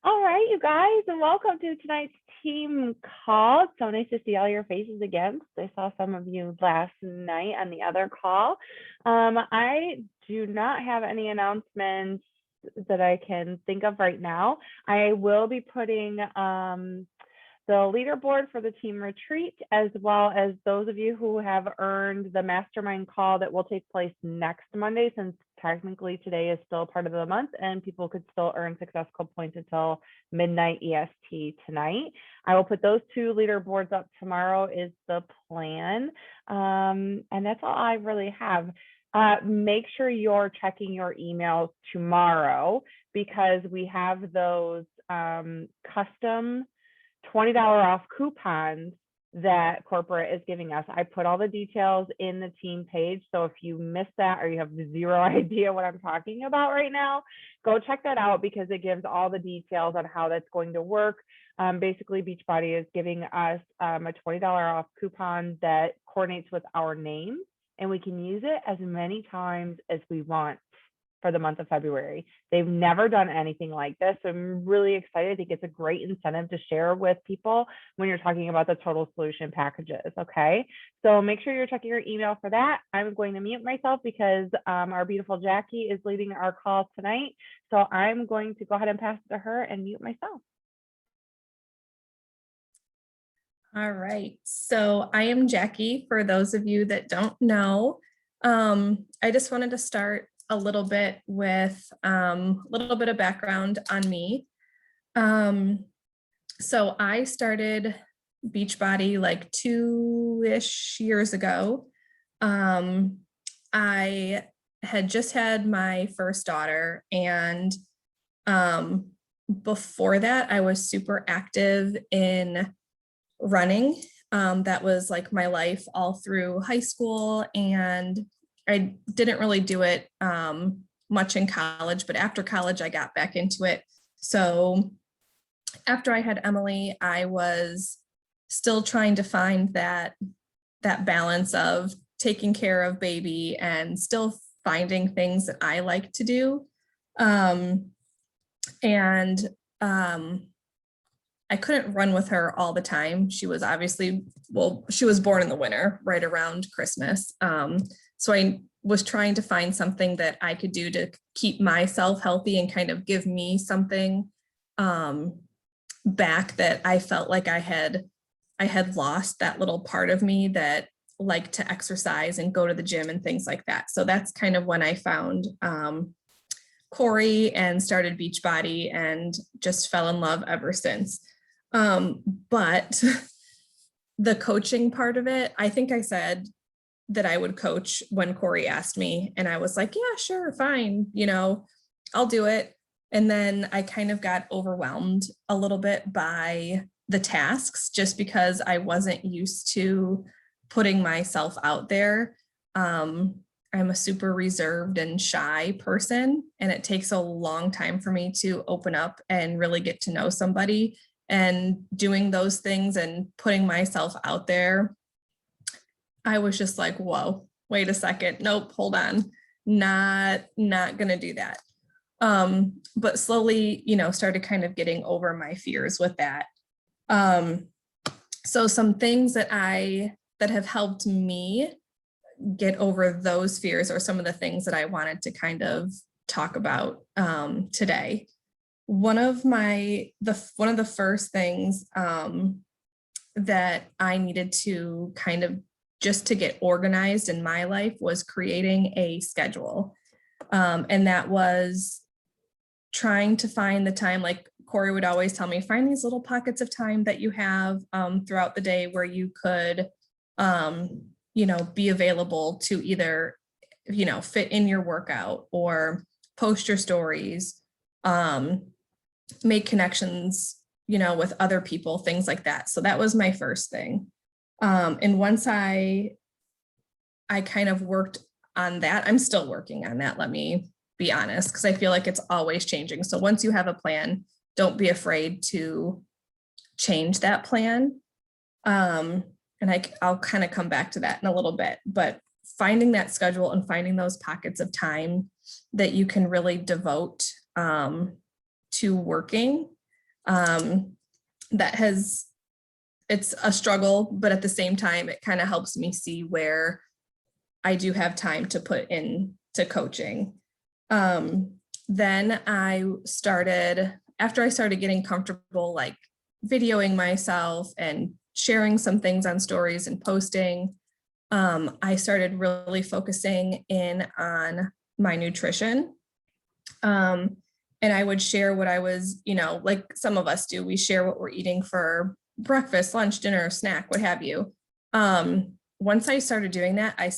All right, you guys, and welcome to tonight's team call. It's so nice to see all your faces again. I saw some of you last night on the other call. I do not have any announcements that I can think of right now. I will be putting the leaderboard for the team retreat, as well as those of you who have earned the mastermind call that will take place next Monday, since technically today is still part of the month and people could still earn Success Club points until midnight EST tonight. I will put those two leaderboards up tomorrow is the plan. And that's all I really have. Make sure you're checking your emails tomorrow because we have those custom $20 off coupons that corporate is giving us. I put all the details in the team page. So if you missed that or you have zero idea what I'm talking about right now, go check that out because it gives all the details on how that's going to work. Basically, Beachbody is giving us a $20 off coupon that coordinates with our name, and we can use it as many times as we want for the month of February. They've never done anything like this. So I'm really excited. I think it's a great incentive to share with people when you're talking about the total solution packages. Okay. So make sure you're checking your email for that. I'm going to mute myself because our beautiful Jackie is leading our call tonight. So I'm going to go ahead and pass it to her and mute myself. All right. So I am Jackie. For those of you that don't know, I just wanted to start a little bit with a little bit of background on me. So I started Beachbody like 2-ish years ago. I had just had my first daughter, and before that I was super active in running. That was like my life all through high school, and I didn't really do it much in college, but after college, I got back into it. So after I had Emily, I was still trying to find that balance of taking care of baby and still finding things that I like to do. I couldn't run with her all the time. She was she was born in the winter, right around Christmas. So I was trying to find something that I could do to keep myself healthy and kind of give me something back that I felt like I had lost, that little part of me that liked to exercise and go to the gym and things like that. So that's kind of when I found Corey and started Beachbody and just fell in love ever since. But the coaching part of it, I think I said that I would coach when Corey asked me, and I was like, yeah, sure, fine, I'll do it. And then I kind of got overwhelmed a little bit by the tasks just because I wasn't used to putting myself out there. I'm a super reserved and shy person, and it takes a long time for me to open up and really get to know somebody. And doing those things and putting myself out there, I was just like, whoa, wait a second. Nope, hold on. Not gonna do that. But slowly, started kind of getting over my fears with that. So some things that have helped me get over those fears are some of the things that I wanted to kind of talk about today. One of the first things that I needed to kind of just to get organized in my life was creating a schedule. And that was trying to find the time, like Corey would always tell me, find these little pockets of time that you have throughout the day where you could, be available to either, fit in your workout or post your stories, make connections, with other people, things like that. So that was my first thing. And once I kind of worked on that, I'm still working on that, let me be honest, because I feel like it's always changing. So once you have a plan, don't be afraid to change that plan. And I'll kind of come back to that in a little bit, but finding that schedule and finding those pockets of time that you can really devote to working It's a struggle, but at the same time, it kind of helps me see where I do have time to put into coaching. Then after I started getting comfortable, like videoing myself and sharing some things on stories and posting, I started really focusing in on my nutrition. And I would share what I was, like some of us do, we share what we're eating for breakfast, lunch, dinner, snack, what have you. Once I started doing that, I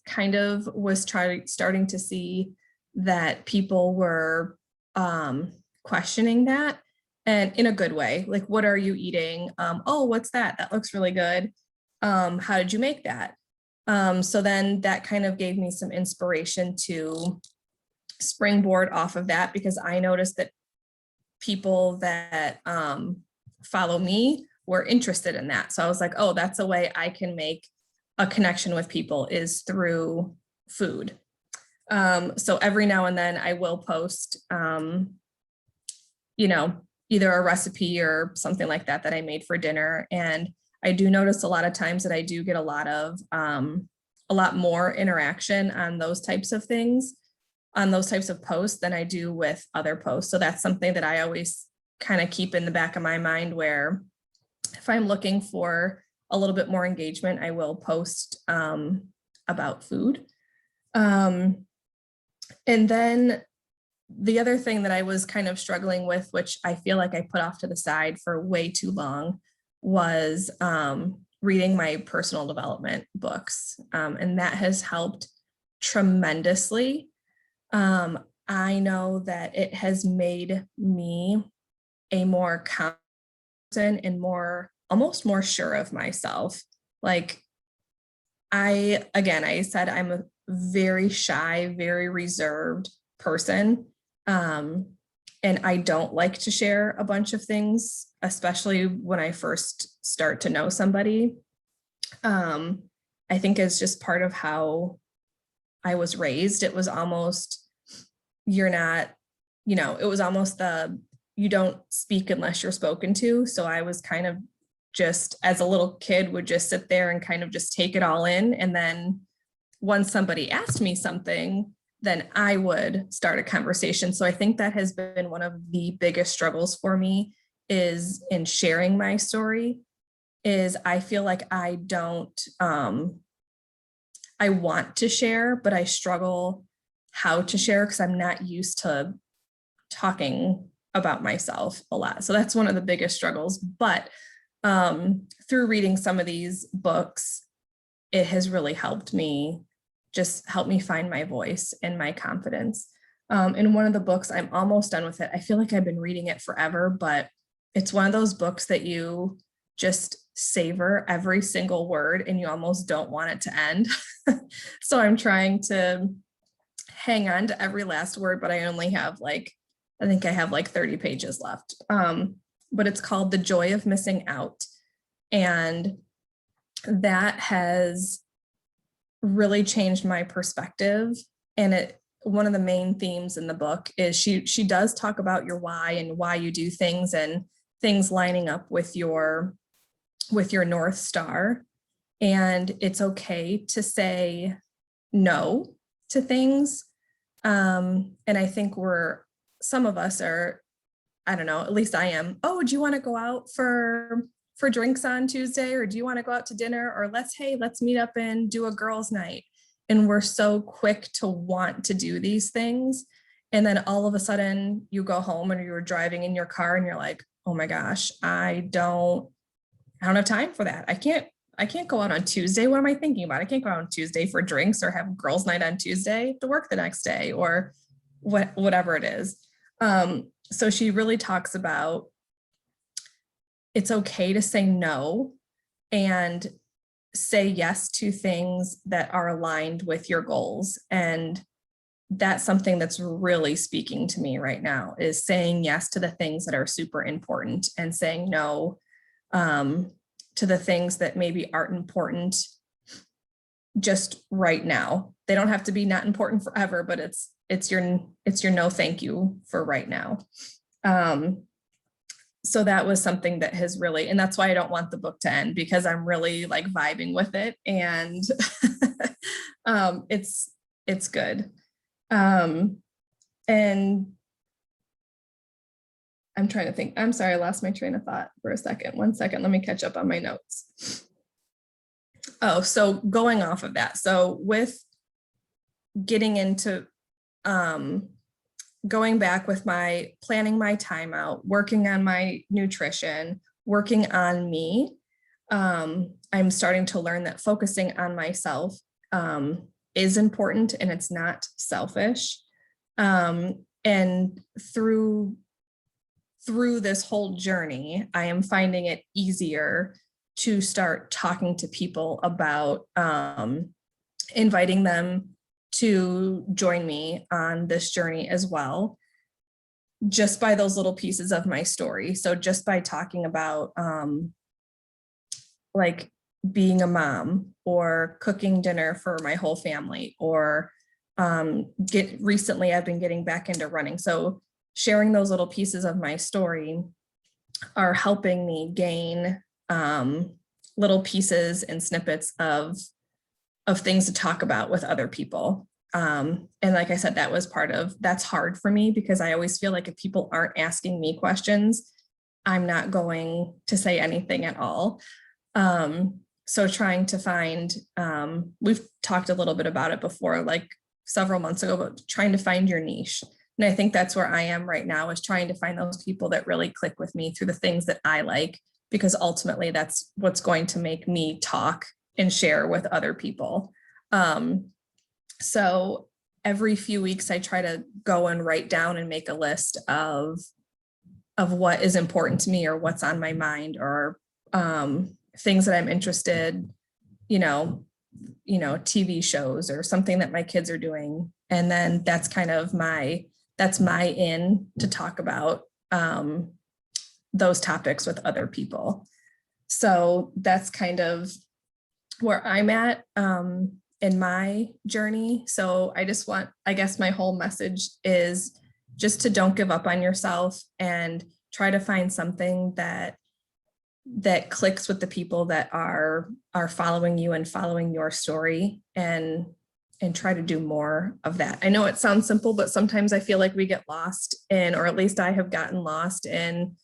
kind of was starting to see that people were questioning that, and in a good way. Like, what are you eating? Oh, what's that? That looks really good. How did you make that? So then that kind of gave me some inspiration to springboard off of that, because I noticed that people that follow me were interested in that. So I was like, oh, that's a way I can make a connection with people, is through food. So every now and then I will post, either a recipe or something like that I made for dinner. And I do notice a lot of times that I do get a lot more interaction on those types of things, on those types of posts, than I do with other posts. So that's something that I always kind of keep in the back of my mind, where if I'm looking for a little bit more engagement, I will post about food. And then the other thing that I was kind of struggling with, which I feel like I put off to the side for way too long, was reading my personal development books. And that has helped tremendously. I know that it has made me a more confident and almost more sure of myself. Like, I said, I'm a very shy, very reserved person. And I don't like to share a bunch of things, especially when I first start to know somebody. I think it's just part of how I was raised. It was almost, it was almost you don't speak unless you're spoken to. So I was kind of just, as a little kid, would just sit there and kind of just take it all in. And then once somebody asked me something, then I would start a conversation. So I think that has been one of the biggest struggles for me, is in sharing my story, is I feel like I want to share, but I struggle how to share, because I'm not used to talking about myself a lot. So that's one of the biggest struggles. But through reading some of these books, it has really helped me find my voice and my confidence. In one of the books, I'm almost done with it. I feel like I've been reading it forever, but it's one of those books that you just savor every single word and you almost don't want it to end. So I'm trying to hang on to every last word, but I only have I think I have 30 pages left. But it's called The Joy of Missing Out. And that has really changed my perspective. And one of the main themes in the book is she does talk about your why and why you do things, and things lining up with your North Star. And it's okay to say no to things. And I think some of us are, I don't know, at least I am. Oh, do you want to go out for drinks on Tuesday? Or do you want to go out to dinner? Or let's meet up and do a girls' night. And we're so quick to want to do these things. And then all of a sudden you go home and you're driving in your car and you're like, oh my gosh, I don't have time for that. I can't go out on Tuesday. What am I thinking about? I can't go out on Tuesday for drinks, or have girls' night on Tuesday to work the next day, or whatever it is. So she really talks about it's okay to say no and say yes to things that are aligned with your goals. And that's something that's really speaking to me right now, is saying yes to the things that are super important and saying no to the things that maybe aren't important just right now. They don't have to be not important forever, but it's your no thank you for right now. so that was something that has really, and that's why I don't want the book to end, because I'm really like vibing with it, and it's good. And I'm trying to think. I'm sorry, I lost my train of thought for a second. 1 second, let me catch up on my notes. Oh, so going off of that. So with getting into going back with my planning my time out, working on my nutrition, working on me, I'm starting to learn that focusing on myself is important, and it's not selfish. And through this whole journey, I am finding it easier to start talking to people about inviting them to join me on this journey as well, just by those little pieces of my story. So just by talking about like being a mom, or cooking dinner for my whole family, or recently I've been getting back into running. So sharing those little pieces of my story are helping me gain little pieces and snippets of things to talk about with other people. And like I said, that's hard for me, because I always feel like if people aren't asking me questions, I'm not going to say anything at all. So trying to find, we've talked a little bit about it before, like several months ago, but trying to find your niche. And I think that's where I am right now, is trying to find those people that really click with me through the things that I like, because ultimately that's what's going to make me talk and share with other people. So every few weeks I try to go and write down and make a list of what is important to me, or what's on my mind, or things that I'm interested, TV shows or something that my kids are doing. And then that's kind of my in to talk about those topics with other people. So that's kind of where I'm at in my journey. So I guess my whole message is just to don't give up on yourself, and try to find something that clicks with the people that are following you and following your story, and try to do more of that. I know it sounds simple, but sometimes I feel like we get lost in, or at least I have gotten lost in,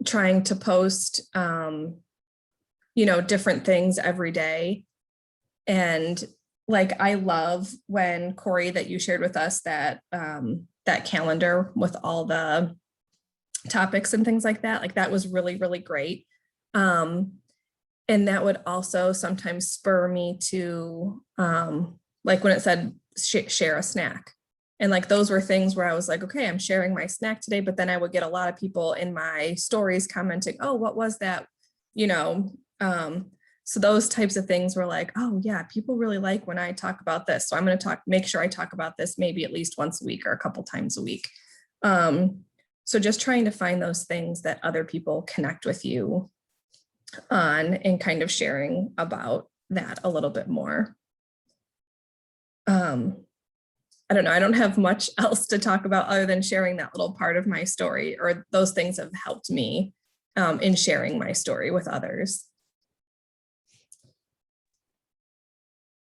trying to post, different things every day. And like, I love when, Corey, that you shared with us that calendar with all the topics and things like that. Like, that was really, really great. And that would also sometimes spur me to, like when it said share a snack. And like, those were things where I was like, okay, I'm sharing my snack today. But then I would get a lot of people in my stories commenting, oh, what was that? So those types of things were like, oh yeah, people really like when I talk about this. So I'm going to make sure I talk about this maybe at least once a week or a couple times a week. So just trying to find those things that other people connect with you on, and kind of sharing about that a little bit more. I don't know. I don't have much else to talk about other than sharing that little part of my story, or those things have helped me in sharing my story with others.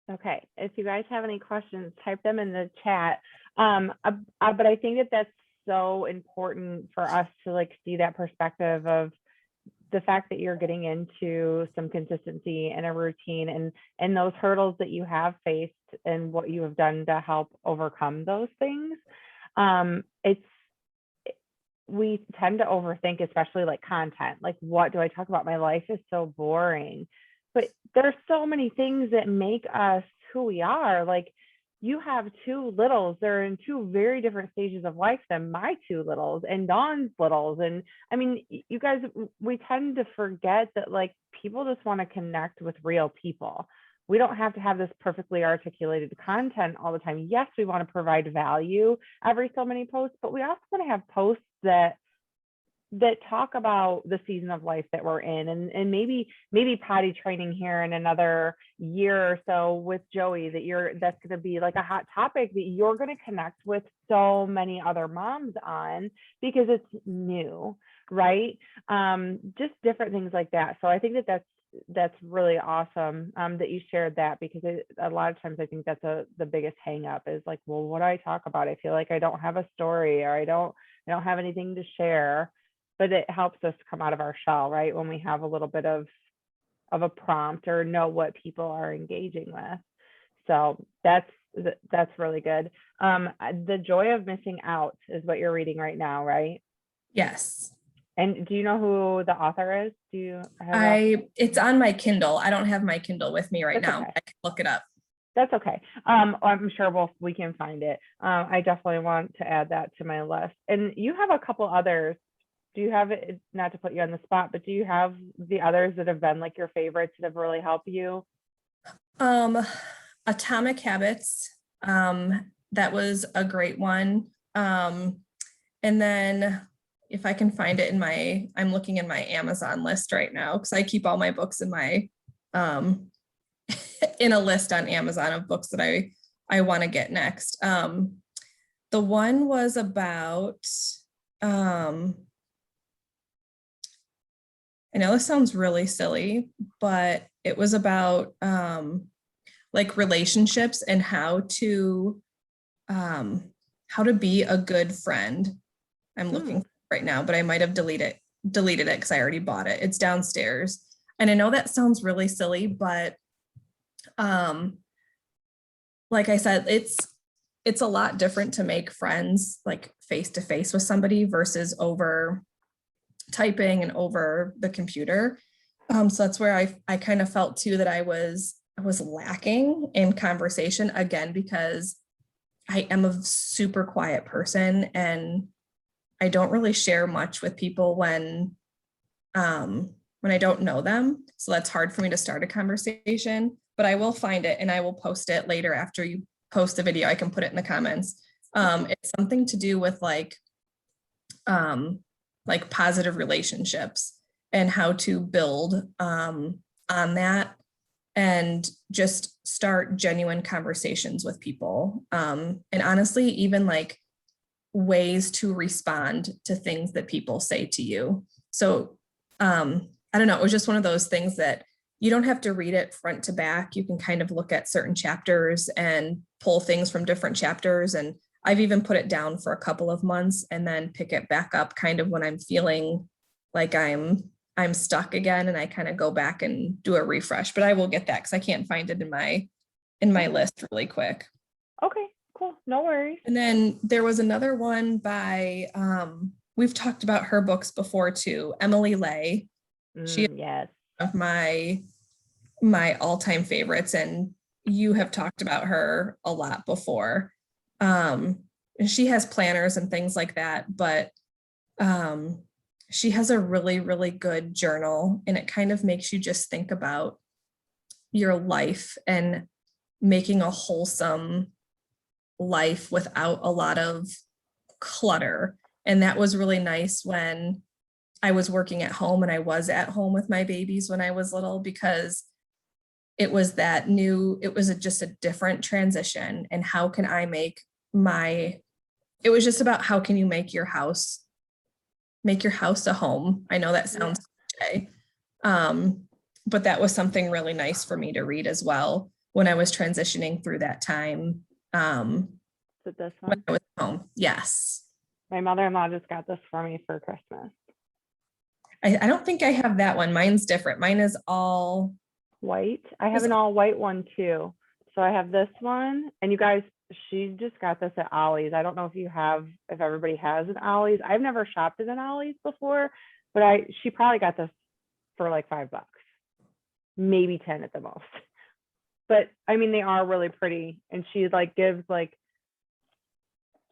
Okay, if you guys have any questions, type them in the chat. But I think that that's so important for us to like see that perspective of the fact that you're getting into some consistency and a routine, and those hurdles that you have faced and what you have done to help overcome those things. We tend to overthink, especially like content. Like, what do I talk about? My life is so boring. But there's so many things that make us who we are. Like, you have two littles. They're in two very different stages of life than my two littles and Dawn's littles. And I mean, you guys, we tend to forget that like people just want to connect with real people. We don't have to have this perfectly articulated content all the time. Yes, we want to provide value every so many posts, but we also want to have posts that that talk about the season of life that we're in, and maybe potty training here in another year or so with Joey, that's going to be like a hot topic that you're going to connect with so many other moms on because it's new, right? Just different things like that. So I think that's really awesome that you shared that, because a lot of times I think that's the biggest hang up is like, well, what do I talk about? I feel like I don't have a story, or I don't have anything to share. But it helps us come out of our shell, right? When we have a little bit of a prompt or know what people are engaging with. So that's really good. The Joy of Missing Out is what you're reading right now, right? Yes. And do you know who the author is? Do you have it's on my Kindle. I don't have my Kindle with me right now. Okay. I can look it up. That's okay. I'm sure we can find it. I definitely want to add that to my list. And you have a couple others. Do you have it, not to put you on the spot, but do you have the others that have been like your favorites that have really helped you? Atomic Habits. That was a great one. And then if I can find it I'm looking in my Amazon list right now because I keep all my books in my in a list on Amazon of books that I want to get next. The one was about I know this sounds really silly, but it was about like relationships and how to be a good friend. I'm looking right now, but I might have deleted it because I already bought it. It's downstairs. And I know that sounds really silly, but like I said, it's a lot different to make friends like face to face with somebody versus over typing and over the computer. So that's where I kind of felt too that I was lacking in conversation again, because I am a super quiet person and I don't really share much with people when I don't know them. So that's hard for me to start a conversation, but I will find it and I will post it later after you post the video. I can put it in the comments. It's something to do with like positive relationships and how to build on that and just start genuine conversations with people. And honestly, even like ways to respond to things that people say to you. So I don't know, it was just one of those things that you don't have to read it front to back. You can kind of look at certain chapters and pull things from different chapters. And I've even put it down for a couple of months and then pick it back up kind of when I'm feeling like I'm stuck again, and I kind of go back and do a refresh, but I will get that because I can't find it in my list really quick. Okay, cool. No worries. And then there was another one by, we've talked about her books before too, Emily Lay. She is yes. one of my all-time favorites, and you have talked about her a lot before. And she has planners and things like that, but she has a really, really good journal, and it kind of makes you just think about your life and making a wholesome life without a lot of clutter. And that was really nice when I was working at home and I was at home with my babies when I was little, because it was just a different transition. And how can I make it was just about how can you make your house a home. I know that sounds cliche, but that was something really nice for me to read as well when I was transitioning through that time. So this one? When I was home. Yes. My mother-in-law just got this for me for Christmas. I don't think I have that one. Mine's different. Mine is all white. I have an all white one too. So I have this one, and you guys, she just got this at Ollie's. I don't know if everybody has an Ollie's. I've never shopped at an Ollie's before, but she probably got this for like $5, maybe 10 at the most. But I mean, they are really pretty, and she like gives like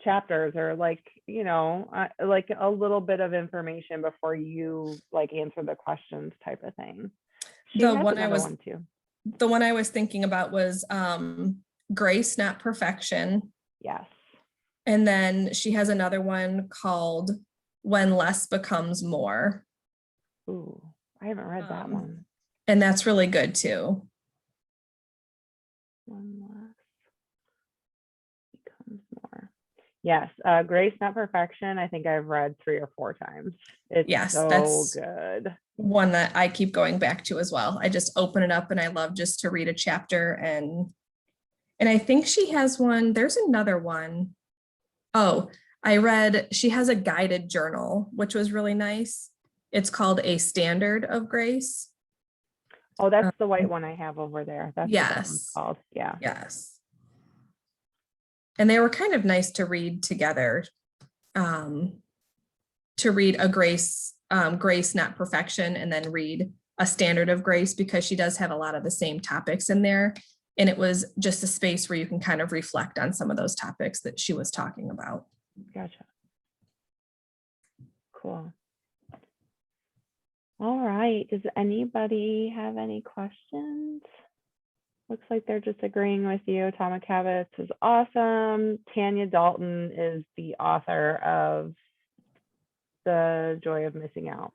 chapters or like, like a little bit of information before you like answer the questions type of thing. The one I was thinking about was Grace, Not Perfection. Yes. And then she has another one called When Less Becomes More. Ooh, I haven't read that one. And that's really good too. One less becomes more. Yes, Grace Not Perfection. I think I've read 3 or 4 times. It's Yes, so that's good. one that I keep going back to as well. I just open it up and I love just to read a chapter, and I think she has one. There's another one. Oh, she has a guided journal, which was really nice. It's called A Standard of Grace. Oh, that's the white one I have over there. That's what that one's Yes. called. Yeah. Yes. And they were kind of nice to read together. To read a Grace, Grace Not Perfection, and then read A Standard of Grace, because she does have a lot of the same topics in there. And it was just a space where you can kind of reflect on some of those topics that she was talking about. Gotcha. Cool. All right. Does anybody have any questions? Looks like they're just agreeing with you. Atomic Habits is awesome. Tanya Dalton is the author of The Joy of Missing Out.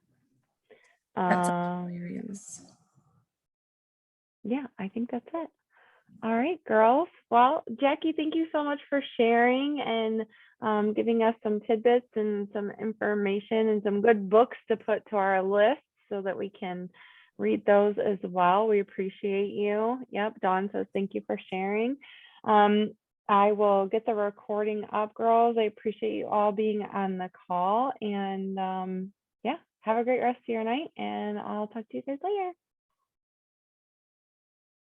That's hilarious. Yeah, I think that's it. All right, girls. Well, Jackie, thank you so much for sharing and giving us some tidbits and some information and some good books to put to our list so that we can read those as well. We appreciate you. Yep, Dawn says thank you for sharing. I will get the recording up, girls. I appreciate you all being on the call, and yeah, have a great rest of your night, and I'll talk to you guys later.